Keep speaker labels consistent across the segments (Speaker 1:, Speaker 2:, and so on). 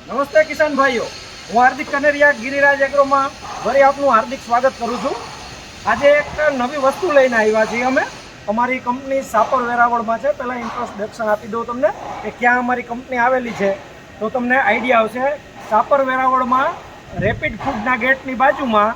Speaker 1: નમસ્તે કિસાન ભાઈઓ, હું હાર્દિક કનેરિયા ગિરિરાજ એગ્રોમાં ફરી આપનું હાર્દિક સ્વાગત કરું છું। આજે એક નવી વસ્તુ લઈને આવ્યા છીએ અમે। અમારી કંપની સાપર વેરાવળમાં છે। પહેલાં ઇન્ટ્રોડક્શન આપી દઉં તમને કે ક્યાં અમારી કંપની આવેલી છે તો તમને આઈડિયા આવશે। સાપર વેરાવળમાં રેપિડ ફૂડના ગેટની બાજુમાં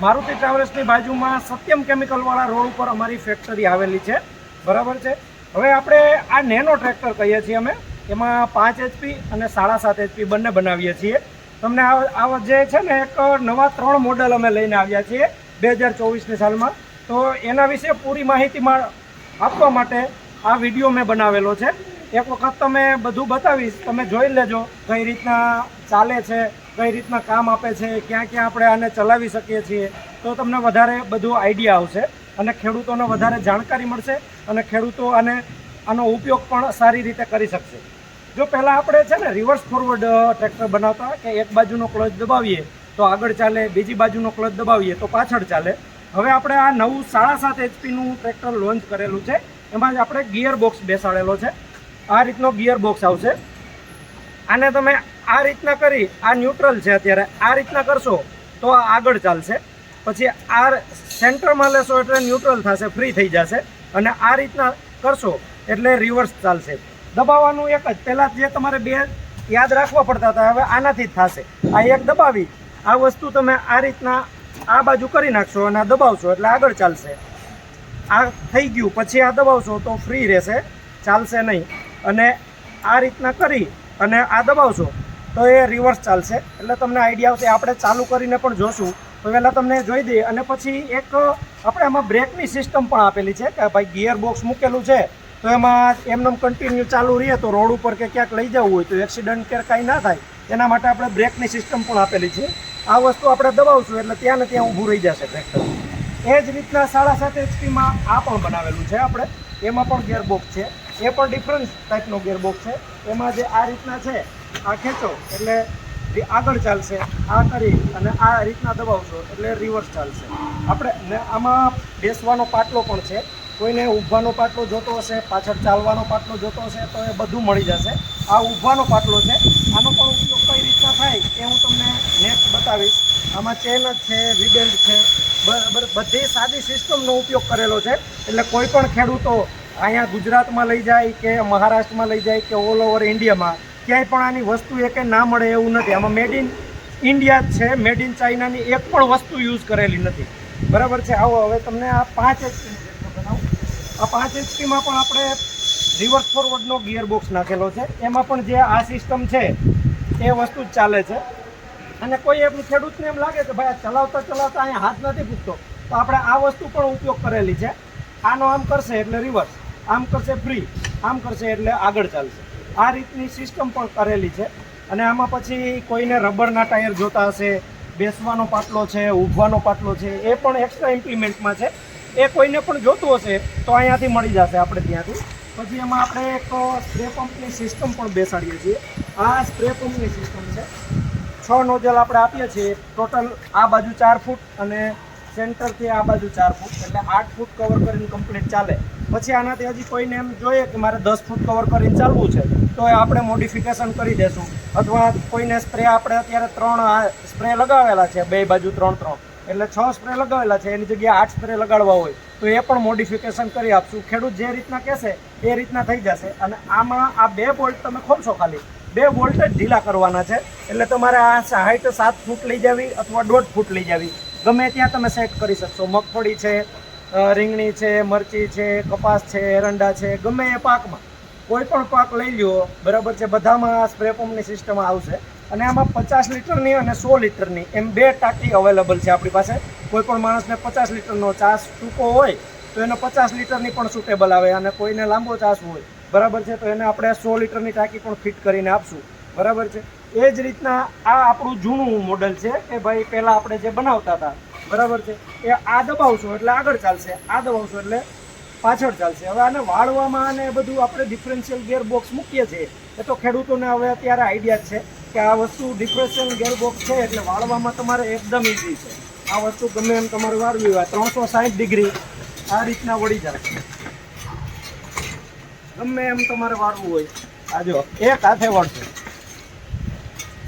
Speaker 1: મારુતિ ટ્રાવેલ્સની બાજુમાં સત્યમ કેમિકલવાળા રોડ ઉપર અમારી ફેક્ટરી આવેલી છે, બરાબર છે। હવે આપણે આ નેનો ટ્રેક્ટર કહીએ છીએ અમે, એમાં 5 HP અને 7.5 HP બંને બનાવીએ છીએ। તમને આ જે છે ને એક નવા 3 મોડલ અમે લઈને આવ્યા છીએ 2024ની સાલમાં, તો એના વિશે પૂરી માહિતી આપવા માટે આ વિડીયો મેં બનાવેલો છે। એક વખત તમે બધું બતાવીશ, તમે જોઈ લેજો કઈ રીતના ચાલે છે, કઈ રીતના કામ આપે છે, ક્યાં ક્યાં આપણે આને ચલાવી શકીએ છીએ, તો તમને વધારે બધું આઈડિયા આવશે અને ખેડૂતોને વધારે જાણકારી મળશે અને ખેડૂતો આનો ઉપયોગ પણ સારી રીતે કરી શકશે। જો પહેલાં આપણે છે ને રિવર્સ ફોરવર્ડ ટ્રેક્ટર બનાવતા કે એક બાજુનો ક્લચ દબાવીએ તો આગળ ચાલે, બીજી બાજુનો ક્લચ દબાવીએ તો પાછળ ચાલે। હવે આપણે આ નવું 7.5 HPનું ટ્રેક્ટર લોન્ચ કરેલું છે। એમાં જ આપણે ગિયર બોક્સ બેસાડેલો છે। આ રીતનો ગિયર બોક્સ આવશે। આને તમે આ રીતના કરી, આ ન્યુટ્રલ છે અત્યારે, આ રીતના કરશો તો આ આગળ ચાલશે, પછી આ સેન્ટરમાં લેશો એટલે ન્યુટ્રલ થશે, ફ્રી થઈ જશે, અને આ રીતના કરશો એટલે રિવર્સ ચાલશે। દબાવવાનું એક જ, પહેલાં જે તમારે 2 યાદ રાખવા પડતા હતા હવે આનાથી જ થશે। આ એક દબાવી, આ વસ્તુ તમે આ રીતના આ બાજુ કરી નાખશો અને આ દબાવશો એટલે આગળ ચાલશે। આ થઈ ગયું, પછી આ દબાવશો તો ફ્રી રહેશે, ચાલશે નહીં, અને આ રીતના કરી અને આ દબાવશો તો એ રિવર્સ ચાલશે। એટલે તમને આઈડિયા આવશે। આપણે ચાલુ કરીને પણ જોશું તો પહેલાં તમને જોઈ દઈએ, અને પછી એક આપણે આમાં બ્રેકની સિસ્ટમ પણ આપેલી છે કે ભાઈ ગિયર બોક્સ મૂકેલું છે તો એમાં એમને કન્ટિન્યુ ચાલુ રહે તો રોડ ઉપર કે ક્યાંક લઈ જવું હોય તો એક્સિડન્ટ કે કાંઈ ના થાય એના માટે આપણે બ્રેકની સિસ્ટમ પણ આપેલી છે। આ વસ્તુ આપણે દબાવશું એટલે ત્યાં ને ત્યાં ઊભું રહી જશે ટ્રેક્ટર। એ જ રીતના 7.5 HPમાં આ પણ બનાવેલું છે આપણે, એમાં પણ ગિયર બોક્સ છે, એ પણ ડિફરન્ટ ટાઈપનો ગિયર બોક્સ છે। એમાં જે આ રીતના છે, આ ખેંચો એટલે આગળ ચાલશે, આ કરી અને આ રીતના દબાવશો એટલે રિવર્સ ચાલશે। આપણે આમાં બેસવાનો પાટલો પણ છે, કોઈને ઊભાનો પાટલો જોતો હશે, પાછળ ચાલવાનો પાટલો જોતો હશે તો એ બધું મળી જશે। આ ઊભાનો પાટલો છે, આનો પણ ઉપયોગ કઈ રીતના થાય એ હું તમને નેક્સ્ટ બતાવીશ। આમાં ચેન જ છે, વીબેલ્ટ છે, બધી સાદી સિસ્ટમનો ઉપયોગ કરેલો છે। એટલે કોઈ પણ ખેડૂતો અહીંયા ગુજરાતમાં લઈ જાય કે મહારાષ્ટ્રમાં લઈ જાય કે ઓલ ઓવર ઇન્ડિયામાં ક્યાંય પણ આની વસ્તુ એ કંઈ ના મળે એવું નથી। આમાં મેડ ઇન ઇન્ડિયા જ છે, મેડ ઇન ચાઇનાની એક પણ વસ્તુ યુઝ કરેલી નથી, બરાબર છે। આવો હવે તમને આ 5 HP બનાવું। આ 5 HPમાં પણ આપણે રિવર્સ ફોરવર્ડનો ગિયર બોક્સ નાખેલો છે, એમાં પણ જે આ સિસ્ટમ છે એ વસ્તુ જ ચાલે છે। અને કોઈ એમ ખેડૂતને એમ લાગે કે ભાઈ આ ચલાવતા ચલાવતા અહીંયા હાથ નથી પૂછતો તો આપણે આ વસ્તુ પણ ઉપયોગ કરેલી છે। આનો આમ કરશે એટલે રિવર્સ, આમ કરશે ફ્રી, આમ કરશે એટલે આગળ ચાલશે, આ રીતની સિસ્ટમ પણ કરેલી છે। અને આમાં પછી કોઈને રબરના ટાયર જોતા હશે, બેસવાનો પાટલો છે, ઊભવાનો પાટલો છે, એ પણ એક્સ્ટ્રા ઇમ્પ્લિમેન્ટમાં છે। એ કોઈને પણ જોતું હશે તો અહીંયાથી મળી જશે આપણે ત્યાંથી। પછી એમાં આપણે એક સ્પ્રે પંપની સિસ્ટમ પણ બેસાડીએ છીએ। આ સ્પ્રે પંપની સિસ્ટમ છે, 6 નોઝલ આપણે આપીએ છીએ, ટોટલ આ બાજુ 4 ફૂટ અને સેન્ટરથી આ બાજુ 4 ફૂટ, એટલે 8 ફૂટ કવર કરીને કમ્પ્લીટ ચાલે। પછી આનાથી હજી કોઈને એમ જોઈએ કે મારે 10 ફૂટ કવર કરીને ચાલવું છે તો એ આપણે મોડિફિકેશન કરી દેશું, અથવા કોઈને સ્પ્રે આપણે અત્યારે 3 સ્પ્રે લગાવેલા છે, 2 બાજુ 3 એટલે 6 સ્પ્રે લગાવેલા છે, એની જગ્યાએ 8 સ્પ્રે લગાડવા હોય તો એ પણ મોડિફિકેશન કરી આપશું। ખેડૂત જે રીતના કહેશે એ રીતના થઈ જશે। અને આમાં આ 2 બોલ્ટ તમે ખોલશો, ખાલી 2 બોલ્ટ જ ઢીલા કરવાના છે, એટલે તમારે આ હાઈટ 7 ફૂટ લઈ જવી અથવા 1.5 ફૂટ લઈ જવી, ગમે ત્યાં તમે સેટ કરી શકશો। મગફળી છે, રીંગણી છે, મરચી છે, કપાસ છે, એરંડા છે, ગમે એ પાકમાં કોઈ પણ પાક લઈ લ્યો, બરાબર છે, બધામાં સ્પ્રે પંપની સિસ્ટમ આવશે। અને આમાં 50 લીટરની અને 100 લીટરની એમ 2 ટાંકી અવેલેબલ છે આપણી પાસે। કોઈ પણ માણસને 50 લીટરનો ચાસ ટૂંકો હોય તો એને 50 લીટરની પણ સુટેબલ આવે, અને કોઈને લાંબો ચાસ હોય, બરાબર છે, તો એને આપણે 100 લીટરની ટાંકી પણ ફિટ કરીને આપશું, બરાબર છે। એ જ રીતના આ આપણું જૂનું મોડલ છે કે ભાઈ પહેલાં આપણે જે બનાવતા હતા, બરાબર છે, એ આ દબાવશો એટલે આગળ ચાલશે, આ દબાવશો એટલે પાછળ ચાલશે। હવે આને વાળવામાં અને બધું આપણે ડિફરન્શિયલ ગિયર બોક્સ મૂકીએ છીએ એ તો ખેડૂતોને હવે અત્યારે આઈડિયા જ છે કે આ વસ્તુ ડિફરન્શિયલ ગિયર બોક્સ છે એટલે વાળવામાં તમારે એકદમ ઇઝી છે। આ વસ્તુ ગમે એમ તમારે વાળવી હોય 360 ડિગ્રી આ રીતના વળી જશે, ગમે એમ તમારે વાળવું હોય। આ જો એક હાથે વળશે,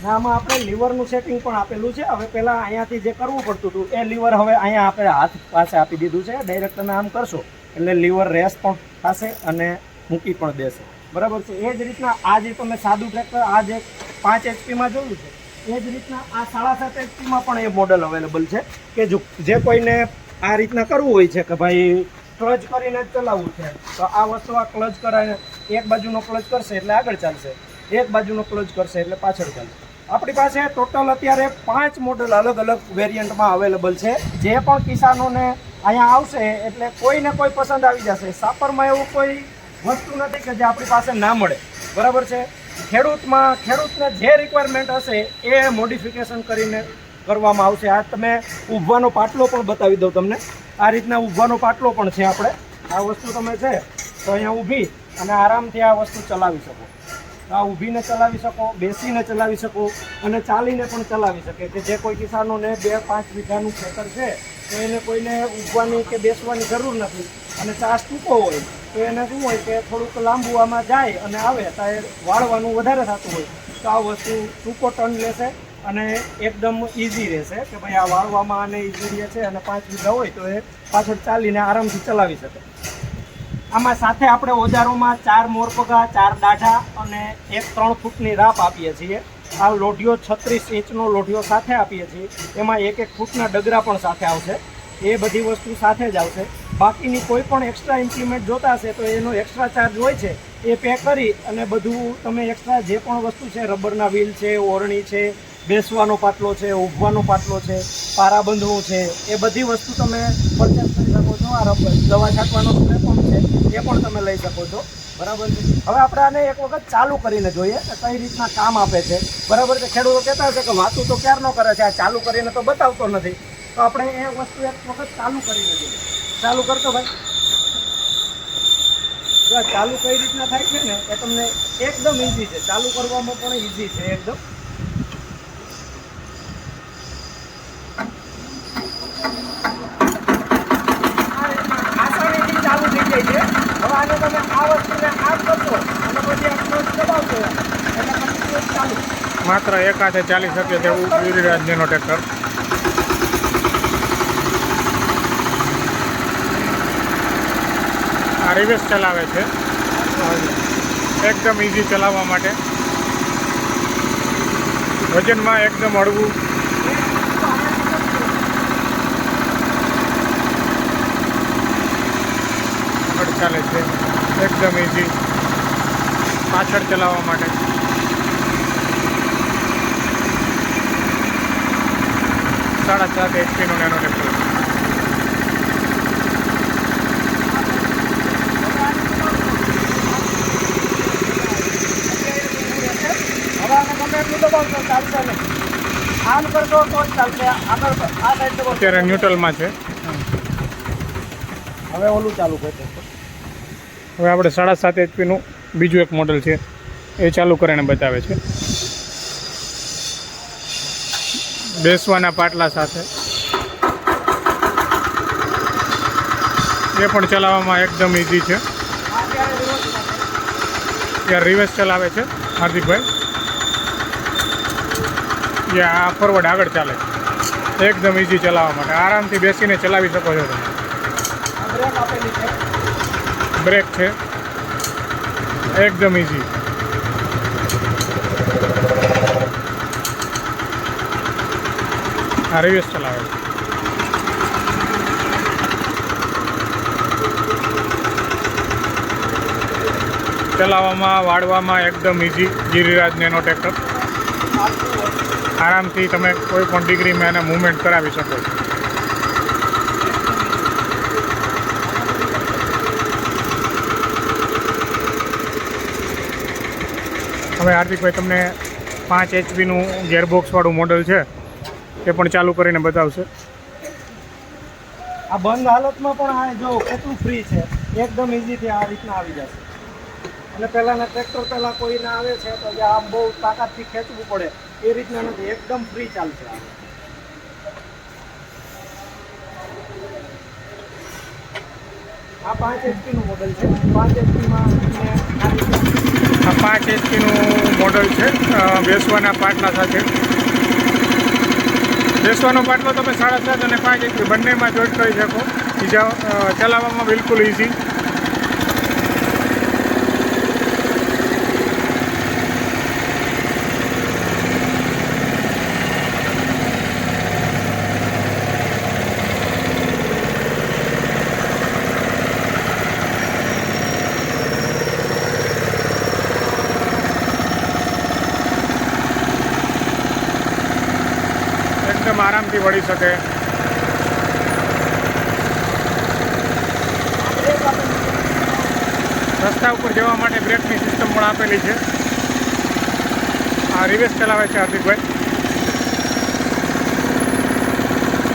Speaker 1: આમાં આપણે લીવરનું સેટિંગ પણ આપેલું છે. હવે પહેલાં અહીંયાથી જે કરવું પડતું હતું એ લીવર હવે અહીંયા આપણે હાથ પાસે આપી દીધું છે. ડાયરેક્ટ તમે આમ કરશો એટલે લીવર રેસ પણ થશે અને મૂકી પણ દેશે. બરાબર છે. એ જ રીતના આ જે તમે સાદું ટ્રેક્ટર આ જે 5 HPમાં જોયું છે એ જ રીતના આ 7.5 HPમાં પણ એ મોડલ અવેલેબલ છે કે જે કોઈને આ રીતના કરવું હોય છે કે ભાઈ ક્લચ કરીને જ ચલાવવું છે તો આ વસ્તુ આ ક્લચ કરાવીને એક બાજુનો ક્લચ કરશે એટલે આગળ ચાલશે, એક બાજુનો ક્લચ કરશે એટલે પાછળ ચાલશે. આપણી પાસે ટોટલ અત્યારે 5 મોડલ અલગ અલગ વેરિયન્ટમાં અવેલેબલ છે. જે પણ કિસાનોને અહીંયા આવશે એટલે કોઈને કોઈ પસંદ આવી જશે. સાપરમાં એવું કોઈ વસ્તુ નથી કે જે આપણી પાસે ના મળે. બરાબર છે. ખેડૂતને જે રિક્વાયરમેન્ટ હશે એ મોડિફિકેશન કરીને કરવામાં આવશે. આ તમે ઊભવાનો પાટલો પણ બતાવી દઉં તમને. આ રીતના ઊભવાનો પાટલો પણ છે. આપણે આ વસ્તુ તમે છે તો અહીંયા ઊભી અને આરામથી આ વસ્તુ ચલાવી શકો. આ ઊભીને ચલાવી શકો, બેસીને ચલાવી શકો અને ચાલીને પણ ચલાવી શકે. કે જે કોઈ કિસાનોને 2-5 વીઘાનું ખેતર છે તો એને કોઈને ઊભવાની કે બેસવાની જરૂર નથી અને ચાસ ટૂંકો હોય તો એને શું હોય કે થોડુંક લાંબુ આમાં જાય અને આવે તો વાળવાનું વધારે થતું હોય તો આ વસ્તુ ટૂંકો ટર્ન લેશે અને એકદમ ઇઝી રહેશે કે ભાઈ આ વાળવામાં આને ઇઝી રહે છે અને 5 વીઘા હોય તો એ પાછળ ચાલીને આરામથી ચલાવી શકે. આમાં સાથે આપણે ઓજારોમાં 4 મોરપગા, 4 દાઢા અને 3 ફૂટની રાપ આપીએ છીએ. આ લોઢિયો 36 ઇંચનો લોઢિયો સાથે આપીએ છીએ. એમાં 1 ફૂટના ડગરા પણ સાથે આવશે. એ બધી વસ્તુ સાથે જ આવશે. બાકીની કોઈ પણ એક્સ્ટ્રા ઇમ્પ્લિમેન્ટ જોતા હશે તો એનો એક્સ્ટ્રા ચાર્જ હોય છે એ પે કરી અને બધું તમે એક્સ્ટ્રા જે પણ વસ્તુ છે રબરના વ્હીલ છે, ઓરણી છે, બેસવાનો પાટલો છે, ઊભવાનો પાટલો છે, પારા બંધવું છે એ બધી વસ્તુ તમે પરચેસ કરી શકો છો. આ રબર દવા છાંટવાનો સ્પ્રે પંપ છે એ પણ તમે લઈ શકો છો. બરાબર છે. હવે આપણે આને એક વખત ચાલુ કરીને જોઈએ કે કઈ રીતના કામ આપે છે. બરાબર છે. ખેડૂતો કહેતા હશે કે વાતું તો ક્યારનો કરે છે, આ ચાલુ કરીને તો બતાવતો નથી. તો આપણે એ વસ્તુ એક વખત ચાલુ કરીને જોઈએ. ચાલુ કરતો ભાઈ. ચાલુ કઈ રીતના થાય છે ને એ તમને એકદમ ઇઝી છે. ચાલુ કરવામાં પણ ઇઝી છે એકદમ. આસાનીથી ચાલુ થઈ જાય છે. હવે આને તમે આ વસ્તુને આમ કરશો અને પછી આ ક્લચ દબાવશો એટલે પછી ચાલુ.
Speaker 2: માત્ર એક હાથે ચાલી શકે તેવું ગિરિરાજનો ટ્રેક્ટર. આ રિવર્સ ચલાવે છે એકદમ ઇઝી ચલાવવા માટે. વજનમાં એકદમ હળવું. આગળ ચાલે છે એકદમ ઇઝી પાછળ ચલાવવા માટે. 7.5 HPનું નેનો ટ્રેક્ટર.
Speaker 1: આમ કરશો તો જ ચાલશે. આગળ આ સાઈડ
Speaker 2: અત્યારે ન્યુટ્રલમાં છે.
Speaker 1: હવે ઓલું ચાલુ કરશે.
Speaker 2: હવે આપણે 7.5 HPનું બીજું એક મોડલ છે એ ચાલુ કરીને બતાવે છે. બેસવાના પાટલા સાથે એ પણ ચલાવવામાં એકદમ ઇઝી છે. ત્યાં રિવર્સ ચલાવે છે હાર્દિકભાઈ. આ ફોરવર્ડ આગળ ચાલે છે એકદમ ઇઝી ચલાવવા માટે. આરામથી બેસીને ચલાવી શકો છો તમે. બ્રેક છે એકદમ ઇઝી. આ રિવર્સ ચલાવે છે. ચલાવવામાં વાળવામાં એકદમ ઇઝી. Giriraj nano tractor. આરામથી તમે કોઈ પણ ડિગ્રીમાં એને મૂવમેન્ટ કરાવી શકો છો. હવે હાર્દિકભાઈ તમને 5 HPનું ગેરબોક્સવાળું મોડલ છે એ પણ ચાલુ કરીને બતાવશે.
Speaker 1: આ બંધ હાલતમાં પણ આ જો કેટલું ફ્રી છે. એકદમ ઇઝીથી આ રીતના આવી જશે. અને પહેલાંના ટ્રેક્ટર પહેલાં કોઈને આવે છે તો જે આમ બહુ તાકાતથી ખેંચવું પડે એ રીતના નથી. એકદમ ફ્રી ચાલશે. આ 5 HPનું મોડલ છે. 5 HPમાં આ રીતે
Speaker 2: આ 5 HP મોડલ છે, બેસવાના પાટલા સાથે. બેસવાનો પાટલો તમે 7.5 અને 5 HP બંનેમાં જોઈન્ટ કરી શકો. બીજા ચલાવવામાં બિલકુલ ઇઝી. એકદમ આરામથી વળી શકે. રસ્તા ઉપર જવા માટે બ્રેકની સિસ્ટમ પણ આપેલી છે. આ રિવર્સ ચલાવે છે હાર્દિકભાઈ.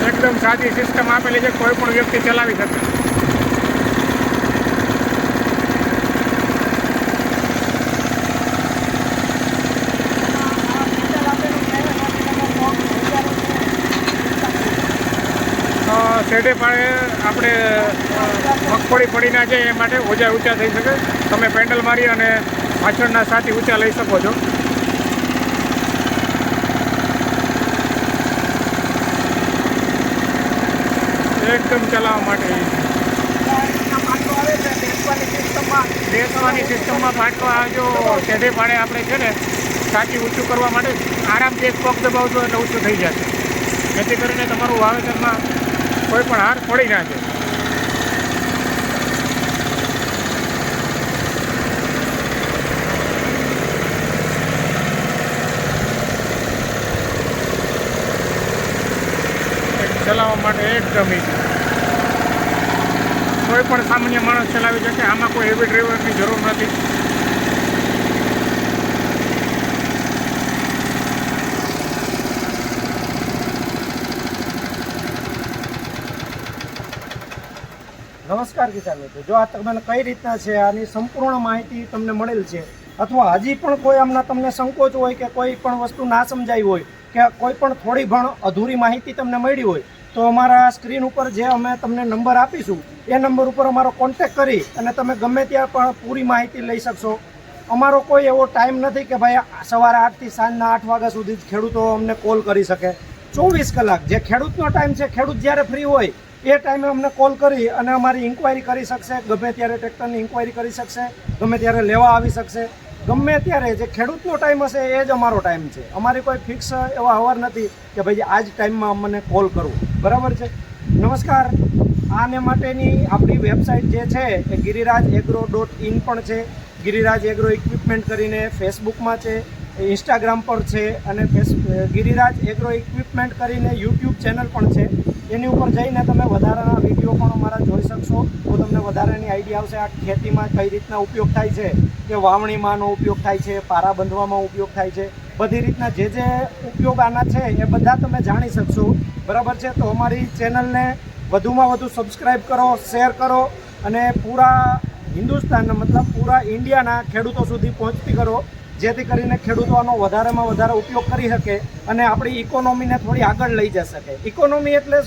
Speaker 2: એકદમ સાદી સિસ્ટમ આપેલી છે, કોઈ પણ વ્યક્તિ ચલાવી શકે. શેઢે પાડે આપણે મગફળી પડી ના જાય એ માટે ઓજા ઊંચા થઈ શકે. તમે પેન્ડલ મારી અને પાછળના સાથી ઊંચા લઈ શકો છો. એકદમ ચલાવવા માટે બેસવાની સિસ્ટમમાં પાટલો આવજો. શેઢે પાડે આપણે છે ને સાથી ઊંચું કરવા માટે આરામથી એક પગ દબાવજો એટલે ઊંચું થઈ જશે. જેથી કરીને તમારું વાવેતરમાં કોઈ પણ હાર પડી ના જાય. ચલાવવા માટે એકદમ ઈઝી. કોઈ પણ સામાન્ય માણસ ચલાવી શકે. આમાં કોઈ હેવી ડ્રાઈવરની જરૂર નથી.
Speaker 1: નમસ્કાર કિસાન મિત્રો, જો આ તમને કઈ રીતના છે આની સંપૂર્ણ માહિતી તમને મળેલ છે, અથવા હજી પણ કોઈ આમના તમને સંકોચ હોય કે કોઈ પણ વસ્તુ ના સમજાઈ હોય કે કોઈ પણ થોડી ઘણ અધૂરી માહિતી તમને મળી હોય, તો અમારા સ્ક્રીન ઉપર જે અમે તમને નંબર આપીશું એ નંબર ઉપર અમારો કોન્ટેક્ટ કરી અને તમે ગમે ત્યાં પણ પૂરી માહિતી લઈ શકશો. અમારો કોઈ એવો ટાઈમ નથી કે ભાઈ સવારે 8 થી સાંજના 8 વાગ્યા સુધી જ ખેડૂતો અમને કોલ કરી શકે. 24 કલાક જે ખેડૂતનો ટાઈમ છે, ખેડૂત જ્યારે ફ્રી હોય એ ટાઈમે અમને કોલ કરી અને અમારી ઇન્ક્વાયરી કરી શકશે. ગમે ત્યારે ટ્રેક્ટરની ઇન્ક્વાયરી કરી શકશે, ગમે ત્યારે લેવા આવી શકશે. ગમે ત્યારે જે ખેડૂતનો ટાઈમ હશે એ જ અમારો ટાઈમ છે. અમારી કોઈ ફિક્સ એવો અવર નથી કે ભાઈ આ જ ટાઈમમાં અમને કોલ કરવું. બરાબર છે. નમસ્કાર. આને માટેની આપણી વેબસાઇટ જે છે એ girirajagro.in પણ છે. ગિરિરાજ એગ્રો ઇક્વિપમેન્ટ કરીને ફેસબુકમાં છે, ઇન્સ્ટાગ્રામ પર છે, અને ગિરિરાજ એગ્રો ઇક્વિપમેન્ટ કરીને યુટ્યુબ ચેનલ પણ છે. એની ઉપર જઈને તમે વધારાના વિડીયો પણ અમારા જોઈ શકશો, તો તમને વધારાની આઈડિયા આવશે. આ ખેતીમાં કઈ રીતના ઉપયોગ થાય છે, કે વાવણીમાંનો ઉપયોગ થાય છે, પારા બંધવામાં ઉપયોગ થાય છે, બધી રીતના જે જે ઉપયોગ આના છે એ બધા તમે જાણી શકશો. બરાબર છે. તો અમારી ચેનલને વધુમાં વધુ સબસ્ક્રાઈબ કરો, શેર કરો અને પૂરા હિન્દુસ્તાન મતલબ પૂરા ઇન્ડિયાના ખેડૂતો સુધી પહોંચતી કરો, જેથી કરીને ખેડૂતો આનો વધારેમાં વધારે ઉપયોગ કરી શકે અને આપણી ઇકોનોમીને થોડી આગળ લઈ જઈ શકે. ઇકોનોમી એટલે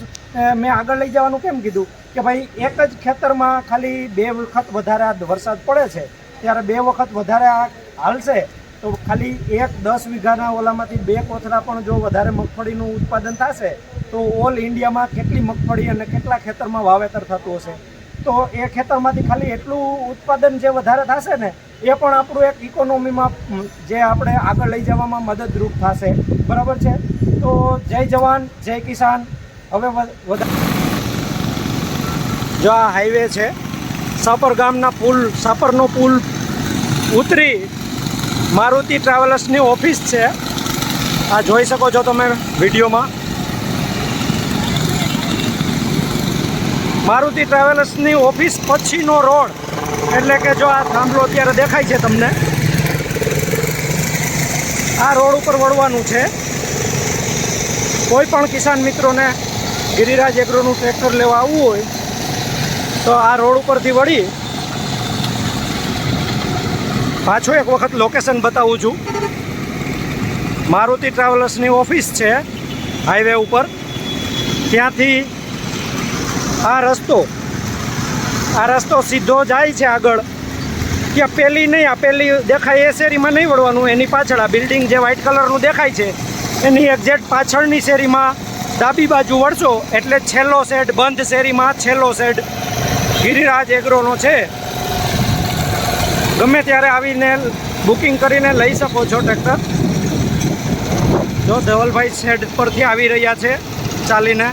Speaker 1: મેં આગળ લઈ જવાનું કેમ કીધું કે ભાઈ એક જ ખેતરમાં ખાલી 2 વખત વધારે વરસાદ પડે છે, ત્યારે 2 વખત વધારે હાલશે તો ખાલી 10 વીઘાના ઓલામાંથી 2 કોથળા પણ જો વધારે મગફળીનું ઉત્પાદન થશે તો ઓલ ઇન્ડિયામાં કેટલી મગફળી અને કેટલા ખેતરમાં વાવેતર થતું હશે. તો એ ખેતરમાંથી ખાલી એટલું ઉત્પાદન જે વધારે થશે ને એ પણ આપણું એક ઇકોનોમીમાં જે આપણે આગળ લઈ જવામાં મદદરૂપ થશે. બરાબર છે. તો જય જવાન જય કિસાન. હવે જો આ હાઈવે છે, સાપર ગામના સાપરનો પુલ ઉતરી મારુતિ ટ્રાવેલર્સની ઓફિસ છે. આ જોઈ શકો છો તમે વિડીયોમાં. મારુતિ ટ્રાવેલર્સની ઓફિસ પછીનો રોડ, એટલે કે જો આ થાંભલો અત્યારે દેખાય છે તમને, આ રોડ ઉપર વળવાનું છે. કોઈ પણ કિસાન મિત્રોને ગિરિરાજ એગ્રોનું ટ્રેક્ટર લેવા આવવું હોય તો આ રોડ ઉપરથી વળી પાછું એક વખત લોકેશન બતાવું છું. મારુતિ ટ્રાવેલર્સની ઓફિસ છે હાઈવે ઉપર. ત્યાંથી આ રસ્તો સીધો જાય છે આગળ ત્યાં પેલી નહીં, આ પેલી દેખાય એ શેરીમાં નહીં વળવાનું, એની પાછળ આ બિલ્ડિંગ જે વ્હાઇટ કલરનું દેખાય છે એની એક્ઝેક્ટ પાછળની શેરીમાં ડાબી બાજુ વળશો એટલે છેલ્લો શેડ, બંધ શેરીમાં છેલ્લો શેડ ગિરિરાજ એગ્રોનો છે. ગમે ત્યારે આવીને બુકિંગ કરીને લઈ શકો છો ટ્રેક્ટર. જો ધવલભાઈ શેડ પરથી આવી રહ્યા છે ચાલીને.